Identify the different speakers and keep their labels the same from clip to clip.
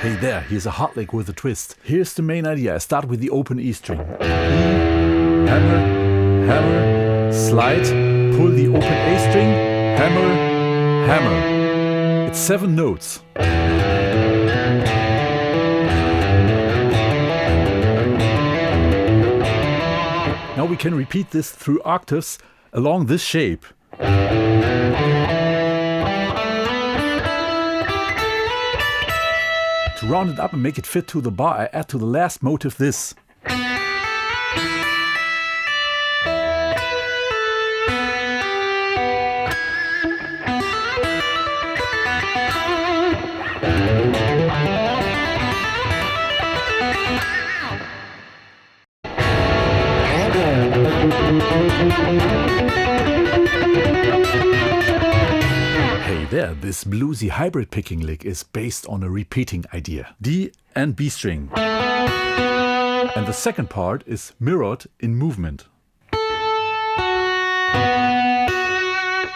Speaker 1: Hey there, here's a hot lick with a twist. Here's the main idea. I start with the open E string. Hammer, hammer, slide, pull the open A string, hammer, hammer. It's 7 notes. Now we can repeat this through octaves along this shape. To round it up and make it fit to the bar, I add to the last motive this. Hey there, this bluesy hybrid picking lick is based on a repeating idea. D and B string. And the second part is mirrored in movement.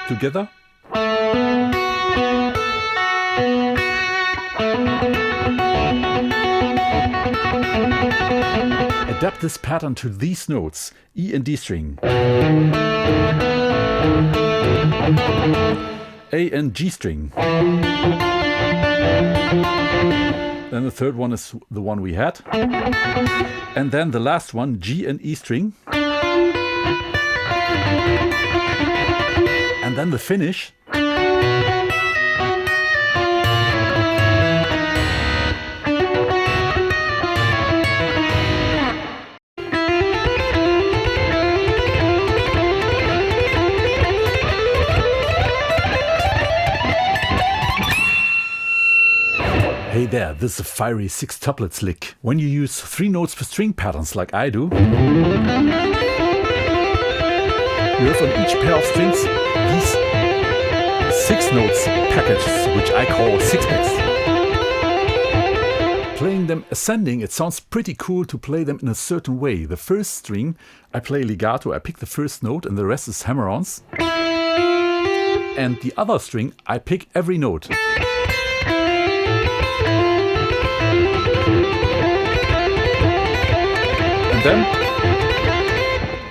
Speaker 1: Together. Adapt this pattern to these notes, E and D string, A and G string. Then the third one is the one we had. And then the last one, G and E string. And then the finish. Hey there, this is a fiery 6-tuplets lick. When you use 3 notes per string patterns like I do, you have on each pair of strings these 6 notes packages, which I call 6-packs. Playing them ascending, it sounds pretty cool to play them in a certain way. The first string, I play legato, I pick the first note and the rest is hammer-ons. And the other string, I pick every note. And then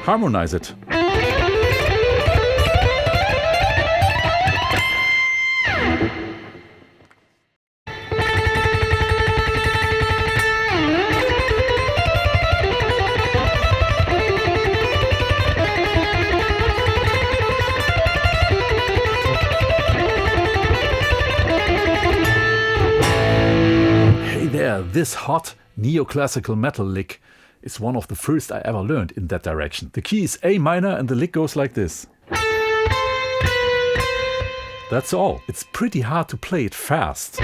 Speaker 1: harmonize it. Hey there, this hot neoclassical metal lick is one of the first I ever learned in that direction. The key is A minor and the lick goes like this. That's all. It's pretty hard to play it fast.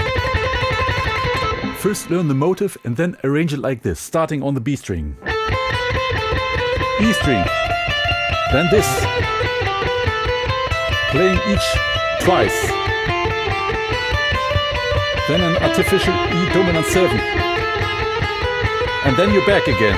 Speaker 1: First learn the motive and then arrange it like this, starting on the B string. E string. Then this. Playing each twice. Then an artificial E dominant 7. And then you're back again.